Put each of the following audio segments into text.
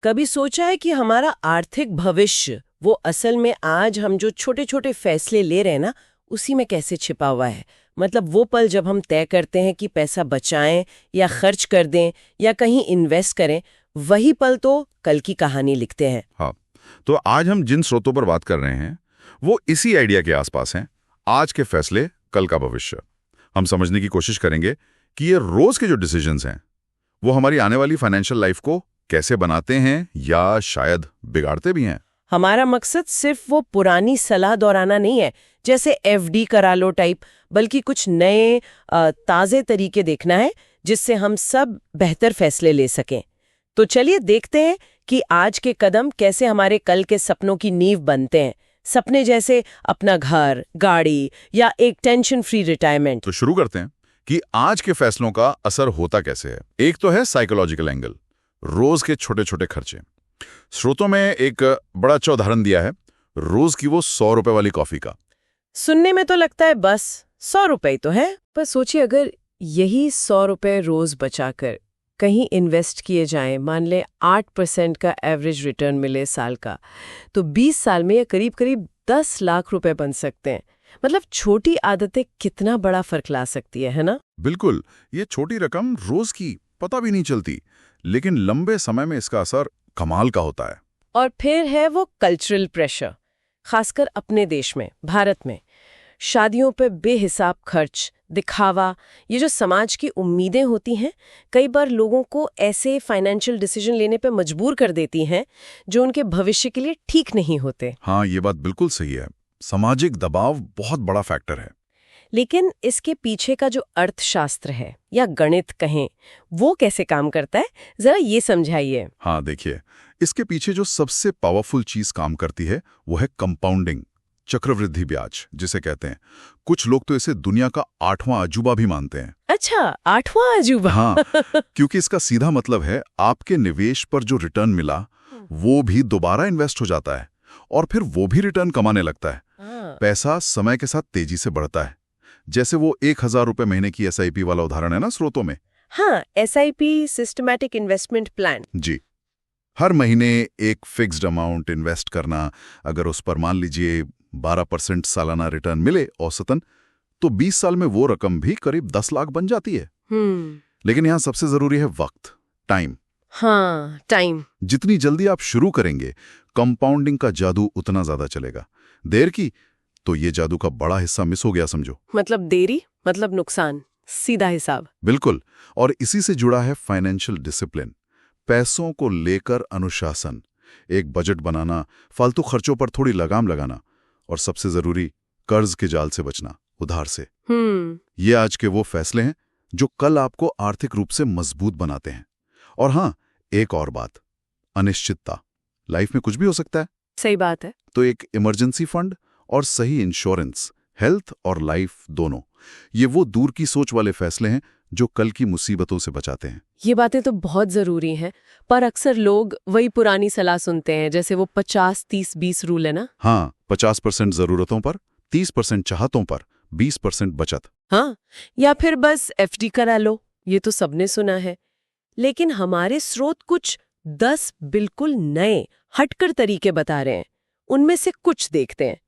कभी सोचा है कि हमारा आर्थिक भविष्य वो असल में आज हम जो छोटे छोटे फैसले ले रहे हैं ना, उसी में कैसे छिपा हुआ है? मतलब वो पल जब हम तय करते हैं कि पैसा बचाएं या खर्च कर दें या कहीं इन्वेस्ट करें, वही पल तो कल की कहानी लिखते हैं। हाँ, तो आज हम जिन स्रोतों पर बात कर रहे हैं वो इसी आइडिया के आसपास हैं। आज के फैसले, कल का भविष्य। हम समझने की कोशिश करेंगे कि ये रोज के जो डिसीजंस हैं वो हमारी आने वाली फाइनेंशियल लाइफ को कैसे बनाते हैं या शायद बिगाड़ते भी हैं। हमारा मकसद सिर्फ वो पुरानी सलाह दोहराना नहीं है, जैसे एफडी करा लो टाइप, बल्कि कुछ नए ताज़े तरीके देखना है जिससे हम सब बेहतर फैसले ले सकें। तो चलिए देखते हैं कि आज के कदम कैसे हमारे कल के सपनों की नींव बनते हैं। सपने जैसे अपना घर, गाड़ी या एक टेंशन फ्री रिटायरमेंट। तो शुरू करते हैं कि आज के फैसलों का असर होता कैसे है। एक तो है साइकोलॉजिकल एंगल, रोज के छोटे छोटे खर्चे। स्रोतों में एक बड़ा अच्छा उदाहरण दिया है, रोज की वो 100 रुपए वाली कॉफी का। सुनने में तो लगता है बस 100 रुपए तो है, पर सोचिए अगर यही 100 रुपए रोज बचाकर कहीं इन्वेस्ट किए जाएं, मान ले 8% का एवरेज रिटर्न मिले साल का, तो 20 साल में ये करीब करीब 10 लाख रुपए बन सकते हैं। मतलब छोटी आदतें कितना बड़ा फर्क ला सकती है ना? बिल्कुल, ये छोटी रकम रोज की पता भी नहीं चलती, लेकिन लंबे समय में इसका असर कमाल का होता है। और फिर है वो कल्चरल प्रेशर, खासकर अपने देश में, भारत में। शादियों पे बेहिसाब खर्च, दिखावा, ये जो समाज की उम्मीदें होती हैं, कई बार लोगों को ऐसे फाइनेंशियल डिसीजन लेने पे मजबूर कर देती हैं जो उनके भविष्य के लिए ठीक नहीं होते। हाँ, ये बात बिल्कुल सही है। सामाजिक दबाव बहुत बड़ा फैक्टर है। लेकिन इसके पीछे का जो अर्थशास्त्र है या गणित कहें, वो कैसे काम करता है, जरा ये समझाइए। हाँ, देखिए, इसके पीछे जो सबसे पावरफुल चीज काम करती है वो है कंपाउंडिंग, चक्रवृद्धि ब्याज जिसे कहते हैं। कुछ लोग तो इसे दुनिया का 8वां अजूबा भी मानते हैं। अच्छा, 8वां अजूबा? हाँ, क्योंकि इसका सीधा मतलब है आपके निवेश पर जो रिटर्न मिला वो भी दोबारा इन्वेस्ट हो जाता है और फिर वो भी रिटर्न कमाने लगता है। पैसा समय के साथ तेजी से बढ़ता है। जैसे वो 1000 रुपए महीने की SIP वाला उदाहरण है ना स्रोतों में। हाँ, SIP, सिस्टमैटिक इन्वेस्टमेंट प्लान। जी, हर महीने एक फिक्स्ड अमाउंट इन्वेस्ट करना, अगर उस पर मान लीजिए 12% सालाना रिटर्न मिले औसतन, तो 20 साल में वो रकम भी करीब 10 लाख बन जाती है। लेकिन यहाँ सबसे जरूरी है वक्त, टाइम। हाँ, टाइम। जितनी जल्दी आप शुरू करेंगे, कंपाउंडिंग का जादू उतना ज्यादा चलेगा। देर की तो ये जादू का बड़ा हिस्सा मिस हो गया समझो। मतलब देरी मतलब नुकसान, सीधा हिसाब। बिल्कुल, और इसी से जुड़ा है फाइनेंशियल डिसिप्लिन, पैसों को लेकर अनुशासन, एक बजट बनाना, फालतू खर्चों पर थोड़ी लगाम लगाना, और सबसे जरूरी कर्ज के जाल से बचना, उधार से। ये आज के वो फैसले हैं जो कल आपको आर्थिक रूप से मजबूत बनाते हैं। और हाँ, एक और बात, अनिश्चितता। लाइफ में कुछ भी हो सकता है। सही बात है। तो एक इमरजेंसी फंड और सही इंश्योरेंस, हेल्थ और लाइफ दोनों, ये वो दूर की सोच वाले फैसले हैं जो कल की मुसीबतों से बचाते हैं। ये बातें तो बहुत जरूरी हैं, पर अक्सर लोग वही पुरानी सलाह सुनते हैं, जैसे वो 50-30-20 रूल है ना। हाँ, 50% जरूरतों पर, 30% चाहतों पर, 20% बचत। हाँ, या फिर बस FD करा लो, ये तो सबने सुना है। लेकिन हमारे स्रोत कुछ 10 बिल्कुल नए हटकर तरीके बता रहे हैं। उनमें से कुछ देखते हैं।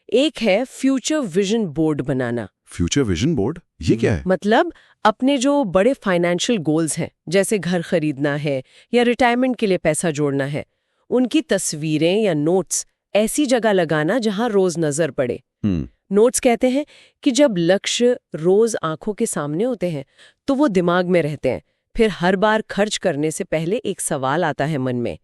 एक है फ्यूचर विजन बोर्ड बनाना। फ्यूचर विजन बोर्ड, ये क्या है? मतलब अपने जो बड़े फाइनेंशियल गोल्स हैं, जैसे घर खरीदना है या रिटायरमेंट के लिए पैसा जोड़ना है, उनकी तस्वीरें या नोट्स ऐसी जगह लगाना जहां रोज नजर पड़े। नोट्स कहते हैं कि जब लक्ष्य रोज आंखों के सामने होते हैं तो वो दिमाग में रहते हैं। फिर हर बार खर्च करने से पहले एक सवाल आता है मन में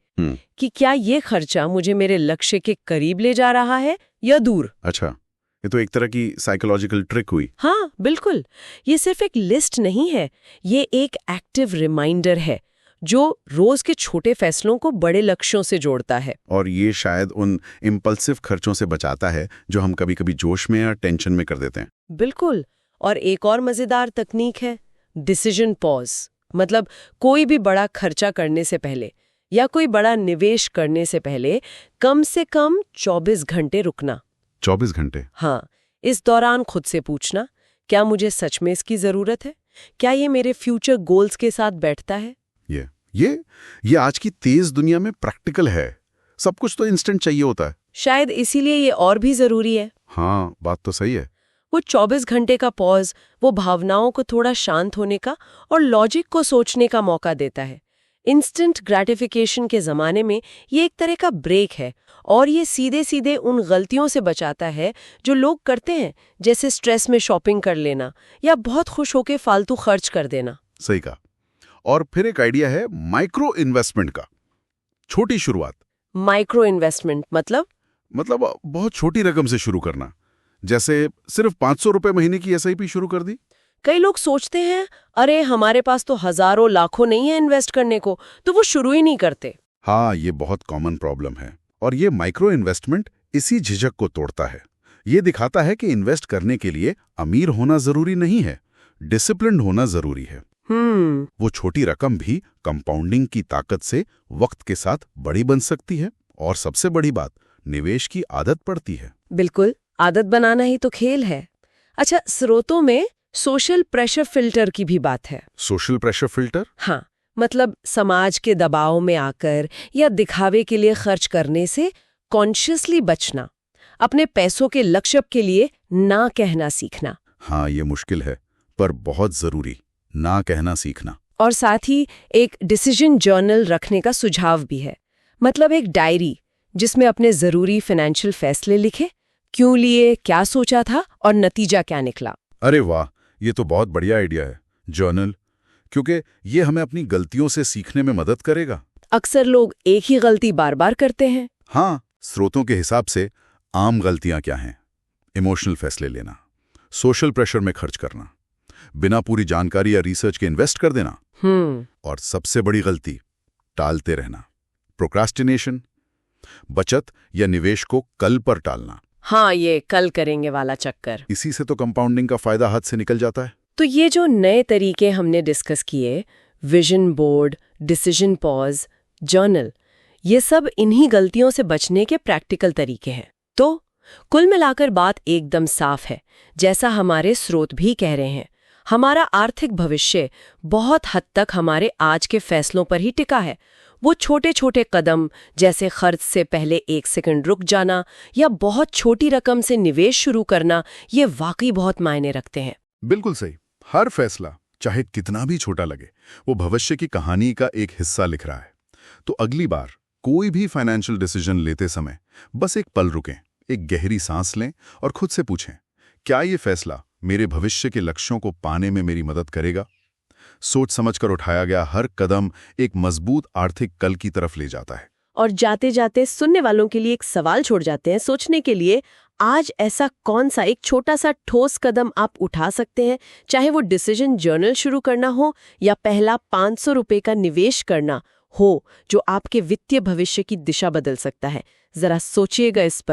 कि क्या ये खर्चा मुझे मेरे लक्ष्य के करीब ले जा रहा है या दूर। अच्छा, ये तो एक तरह की साइकोलॉजिकल ट्रिक हुई। हाँ, बिल्कुल। ये सिर्फ एक लिस्ट नहीं है, ये एक एक्टिव रिमाइंडर है जो रोज के छोटे फैसलों को बड़े लक्ष्यों से जोड़ता है। और ये शायद उन इम्पल्सिव खर्चों से बचाता है जो हम कभी कभी जोश में या टेंशन में कर देते हैं। बिल्कुल। और एक और मजेदार तकनीक है डिसीजन पॉज। मतलब कोई भी बड़ा खर्चा करने से पहले या कोई बड़ा निवेश करने से पहले कम से कम 24 घंटे रुकना। 24 घंटे? हाँ, इस दौरान खुद से पूछना, क्या मुझे सच में इसकी जरूरत है? क्या ये मेरे फ्यूचर गोल्स के साथ बैठता है? ये आज की तेज दुनिया में प्रैक्टिकल है। सब कुछ तो इंस्टेंट चाहिए होता है। शायद इसीलिए ये और भी जरूरी है। हाँ, बात तो सही है। वो 24 घंटे का पॉज वो भावनाओं को थोड़ा शांत होने का और लॉजिक को सोचने का मौका देता है। इंस्टेंट ग्रेटिफिकेशन के ज़माने में ये एक तरह का ब्रेक है और ये सीधे सीधे उन गलतियों से बचाता है जो लोग करते हैं, जैसे स्ट्रेस में शॉपिंग कर लेना या बहुत खुश होकर फालतू खर्च कर देना। सही कहा। और फिर एक आइडिया है माइक्रो इन्वेस्टमेंट का। छोटी शुरुआत। माइक्रो इन्वेस्टमेंट मतलब बहुत छोटी रकम से शुरू करना। जैसे सिर्फ 500 रुपए महीने की एसआईपी शुरू कर दी। कई लोग सोचते हैं अरे हमारे पास तो हजारों लाखों नहीं है इन्वेस्ट करने को, तो वो शुरू ही नहीं करते। हाँ, ये बहुत कॉमन प्रॉब्लम है। और ये माइक्रो इन्वेस्टमेंट इसी झिझक को तोड़ता है। ये दिखाता है कि इन्वेस्ट करने के लिए अमीर होना जरूरी नहीं है, डिसिप्लिन्ड होना जरूरी है। वो छोटी रकम भी कंपाउंडिंग की ताकत से वक्त के साथ बड़ी बन सकती है। और सबसे बड़ी बात, निवेश की आदत पड़ती है। बिल्कुल, आदत बनाना ही तो खेल है। अच्छा, स्रोतों में सोशल प्रेशर फिल्टर की भी बात है। Social pressure filter? हाँ, मतलब समाज के दबाव में आकर या दिखावे के लिए खर्च करने से कॉन्शियसली बचना, अपने पैसों के लक्ष्य के लिए ना कहना सीखना। हाँ, ये मुश्किल है पर बहुत जरूरी, ना कहना सीखना। और साथ ही एक डिसीजन जर्नल रखने का सुझाव भी है। मतलब एक डायरी जिसमें अपने जरूरी फाइनेंशियल फैसले लिखे, क्यों लिए, क्या सोचा था और नतीजा क्या निकला। अरे वाह, ये तो बहुत बढ़िया आइडिया है, जर्नल। क्योंकि ये हमें अपनी गलतियों से सीखने में मदद करेगा। अक्सर लोग एक ही गलती बार बार करते हैं। हाँ, स्रोतों के हिसाब से आम गलतियां क्या हैं? इमोशनल फैसले लेना, सोशल प्रेशर में खर्च करना, बिना पूरी जानकारी या रिसर्च के इन्वेस्ट कर देना, और सबसे बड़ी गलती, टालते रहना, प्रोक्रास्टिनेशन, बचत या निवेश को कल पर टालना। हाँ, ये कल करेंगे वाला चक्कर। इसी से तो कंपाउंडिंग का फायदा हाथ से निकल जाता है। तो ये जो नए तरीके हमने डिस्कस किए, vision board, decision pause, journal, ये सब इन्हीं गलतियों से बचने के प्रैक्टिकल तरीके हैं। तो कुल मिलाकर बात एकदम साफ है, जैसा हमारे स्रोत भी कह रहे हैं। हमारा आर्थिक भविष्य बहुत हद तक हमारे आज के फैसलों पर ही टिका है। वो छोटे छोटे कदम, जैसे खर्च से पहले 1 सेकंड रुक जाना या बहुत छोटी रकम से निवेश शुरू करना, ये वाकई बहुत मायने रखते हैं। बिल्कुल सही। हर फैसला, चाहे कितना भी छोटा लगे, वो भविष्य की कहानी का एक हिस्सा लिख रहा है। तो अगली बार कोई भी फाइनेंशियल डिसीजन लेते समय बस एक पल रुकें, एक गहरी सांस लें और खुद से पूछें, क्या ये फैसला मेरे भविष्य के लक्ष्यों को पाने में मेरी मदद करेगा? सोच समझकर उठाया गया हर कदम एक मजबूत आर्थिक कल की तरफ ले जाता है। और जाते जाते सुनने वालों के लिए एक सवाल छोड़ जाते हैं सोचने के लिए। आज ऐसा कौन सा एक छोटा सा ठोस कदम आप उठा सकते हैं, चाहे वो डिसीजन जर्नल शुरू करना हो या पहला 500 रुपए का निवेश करना हो, जो आपके वित्तीय भविष्य की दिशा बदल सकता है। जरा सोचिएगा इस पर।